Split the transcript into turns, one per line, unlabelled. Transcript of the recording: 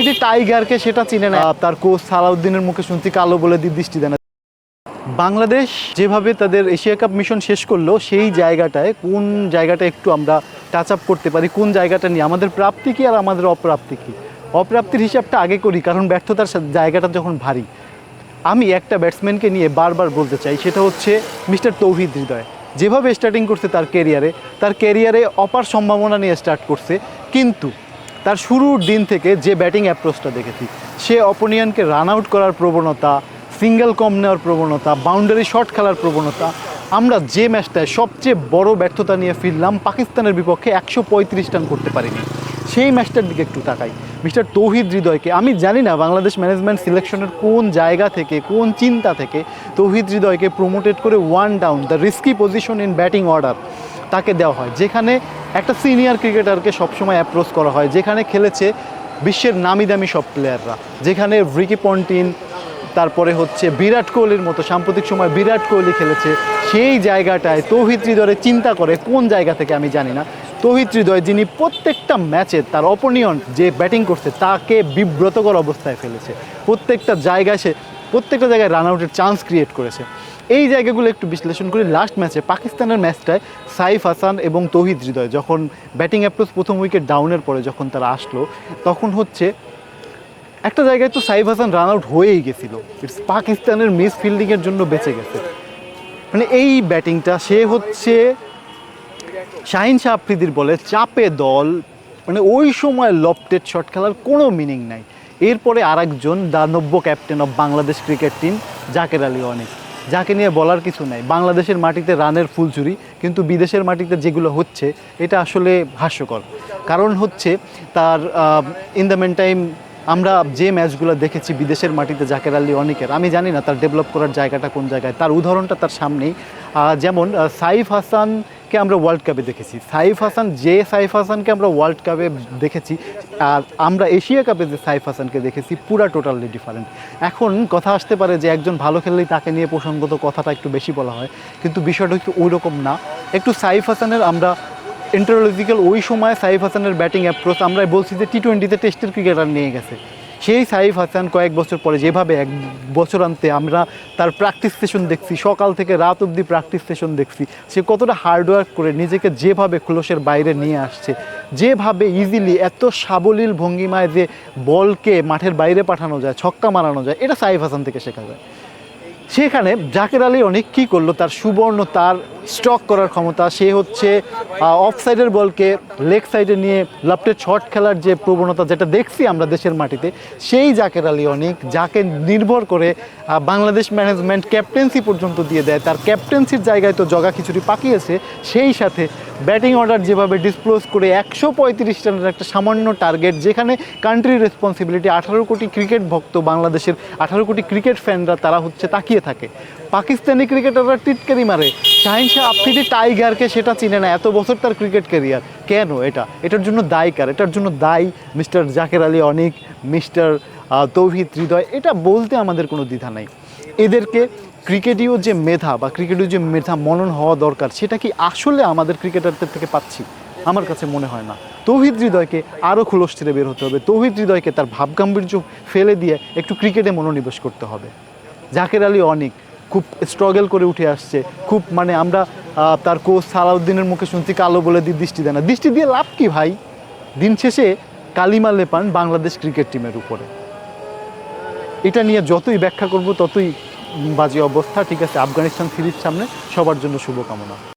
আফ্রিদি টাইগারকে সেটা চিনে না, তার কোচ সালাউদ্দিনের মুখে শুনছি কালো বলে দৃষ্টি দেয় না। বাংলাদেশ যেভাবে তাদের এশিয়া কাপ মিশন শেষ করলো, সেই জায়গাটায় কোন জায়গাটা একটু আমরা টাচ আপ করতে পারি, কোন জায়গাটা নিয়ে আমাদের প্রাপ্তি কী আর আমাদের অপ্রাপ্তি কী। অপ্রাপ্তির হিসাবটা আগে করি, কারণ ব্যর্থতার জায়গাটা যখন ভারী। আমি একটা ব্যাটসম্যানকে নিয়ে বারবার বলতে চাই, সেটা হচ্ছে মিস্টার তৌহিদ হৃদয়। যেভাবে স্টার্টিং করছে তার ক্যারিয়ারে অপার সম্ভাবনা নিয়ে স্টার্ট করছে, কিন্তু তার শুরুর দিন থেকে যে ব্যাটিং অ্যাপ্রোচটা দেখেছি, সে অপোনিয়নকে রান আউট করার প্রবণতা, সিঙ্গেল কম নেওয়ার প্রবণতা, বাউন্ডারি শট খেলার প্রবণতা, আমরা যে ম্যাচটায় সবচেয়ে বড় ব্যর্থতা নিয়ে ফিরলাম পাকিস্তানের বিপক্ষে 135 রান করতে পারিনি, সেই ম্যাচটার দিকে একটু তাকাই। মিস্টার তৌহিদ হৃদয়কে আমি জানি না বাংলাদেশ ম্যানেজমেন্ট সিলেকশনের কোন জায়গা থেকে, কোন চিন্তা থেকে তৌহিদ হৃদয়কে প্রমোটেড করে one down, the risky position in batting order তাকে দেওয়া হয়, যেখানে একটা সিনিয়র ক্রিকেটারকে সবসময় অ্যাপ্রোচ করা হয়, যেখানে খেলেছে বিশ্বের নামি দামি সব প্লেয়াররা, যেখানে রিকি পন্টিং, তারপরে হচ্ছে বিরাট কোহলির মতো, সাম্প্রতিক সময় বিরাট কোহলি খেলেছে। সেই জায়গাটায় তৌহিদ হৃদয়ের চিন্তা করে কোন জায়গা থেকে আমি জানি না, তৌহিদ হৃদয় যিনি প্রত্যেকটা ম্যাচে তার অপোনিয়ন্ট যে ব্যাটিং করছে তাকে বিব্রতকর অবস্থায় ফেলেছে, প্রত্যেকটা জায়গায় রান আউটের চান্স ক্রিয়েট করেছে। এই জায়গাগুলো একটু বিশ্লেষণ করি। লাস্ট ম্যাচে পাকিস্তানের ম্যাচটায় সাইফ হাসান এবং তৌহিদ হৃদয় যখন ব্যাটিং অ্যাপ্রোচ প্রথম উইকেট ডাউনের পরে যখন তারা আসলো, তখন হচ্ছে একটা জায়গায় তো সাইফ হাসান রান আউট হয়েই গেছিলো, ইটস পাকিস্তানের মিস ফিল্ডিংয়ের জন্য বেঁচে গেছে। মানে এই ব্যাটিংটা সে হচ্ছে শাহিন শাহ আফ্রিদির বলে চাপে দল, মানে ওই সময় লফটেড শট খেলার কোনো মিনিং নাই। এরপরে আরেকজন দানব্য captain of Bangladesh cricket team Jaker Ali অনেক, যাকে নিয়ে বলার কিছু নাই। বাংলাদেশের মাটিতে রানের ফুলচুরি, কিন্তু বিদেশের মাটিতে যেগুলো হচ্ছে এটা আসলে হাস্যকর। কারণ হচ্ছে তার ইন দ্য মেন টাইম আমরা যে ম্যাচগুলো দেখেছি বিদেশের মাটিতে জাকের আলী অনেকের, আমি জানি না তার ডেভেলপ করার জায়গাটা কোন জায়গায়। তার উদাহরণটা তার সামনেই, যেমন সাইফ হাসানকে আমরা ওয়ার্ল্ড কাপে দেখেছি, সাইফ হাসানকে আমরা ওয়ার্ল্ড কাপে দেখেছি, আর আমরা এশিয়া কাপে যে সাইফ হাসানকে দেখেছি পুরা টোটালি ডিফারেন্ট। এখন কথা আসতে পারে যে একজন ভালো খেললেই তাকে নিয়ে প্রসঙ্গত কথাটা একটু বেশি বলা হয়, কিন্তু বিষয়টা একটু ওই রকম না। একটু সাইফ হাসানের আমরা ইন্টারোলজিক্যাল ওই সময় সাইফ হাসানের ব্যাটিং অ্যাপ্রোচ আমরা বলছি যে টি-20তে টেস্টের ক্রিকেটার নিয়ে গেছে। সেই সাইফ হাসান কয়েক বছর পরে যেভাবে এক বছর আনতে আমরা তার প্র্যাকটিস সেশন দেখছি, সকাল থেকে রাত অবধি প্র্যাকটিস সেশন দেখছি, সে কতটা হার্ডওয়ার্ক করে নিজেকে যেভাবে খোলসের বাইরে নিয়ে আসছে, যেভাবে ইজিলি এত সাবলীল ভঙ্গিমায় যে বলকে মাঠের বাইরে পাঠানো যায়, ছক্কা মারানো যায়, এটা সাইফ হাসান থেকে শেখা যায়। সেখানে জাকের আলী অনেক কী করলো, তার সুবর্ণ তার স্টক করার ক্ষমতা, সে হচ্ছে অফ সাইডের বলকে লেগ সাইডে নিয়ে লাফটেড শট খেলার যে প্রবণতা যেটা দেখছি আমরা দেশের মাটিতে, সেই জাকের আলী অনেক, যাকে নির্ভর করে বাংলাদেশ ম্যানেজমেন্ট ক্যাপ্টেন্সি পর্যন্ত দিয়ে দেয়। তার ক্যাপ্টেন্সির জায়গায় তো জগা খিচুড়ি পাকিয়েছে, সেই সাথে ব্যাটিং অর্ডার যেভাবে ডিসক্লোজ করে 135 রানের একটা সামান্য টার্গেট, যেখানে কান্ট্রি রেসপন্সিবিলিটি, 18 কোটি ক্রিকেট ভক্ত বাংলাদেশের 18 কোটি ক্রিকেট ফ্যানরা তারা হচ্ছে তাকিয়ে থাকে। পাকিস্তানি ক্রিকেটাররা টিটকারি মারে, শাহিন শাহ আফ্রিদি টাইগারকে সেটা চিনে না, এত বছর তার ক্রিকেট ক্যারিয়ার। কেন এটার জন্য দায়ী কার? এটার জন্য দায়ী মিস্টার জাকের আলী অনেক, মিস্টার তৌহিদ হৃদয়। এটা বলতে আমাদের কোনো দ্বিধা নাই। এদেরকে ক্রিকেটীয় যে মেধা বা ক্রিকেটীয় যে মেধা মনন হওয়া দরকার, সেটা কি আসলে আমাদের ক্রিকেটারদের থেকে পাচ্ছি? আমার কাছে মনে হয় না। তৌহিদ হৃদয়কে আরও খোলস ছেড়ে বের হতে হবে, তৌহিদ হৃদয়কে তার ভাবগাম্ভীর্য ফেলে দিয়ে একটু ক্রিকেটে মনোনিবেশ করতে হবে। জাকের আলী অনেক খুব স্ট্রাগল করে উঠে আসছে, খুব মানে আমরা তার কোচ সালাউদ্দিনের মুখে শুনছি কালো বলে দৃষ্টি দেয় না। দৃষ্টি দিয়ে লাভ কি ভাই? দিন শেষে কালিমা লেপান বাংলাদেশ ক্রিকেট টিমের উপরে। এটা নিয়ে যতই ব্যাখ্যা করব ততই বাজে অবস্থা। ঠিক আছে, আফগানিস্তান সিরিজ সামনে, সবার জন্য শুভকামনা।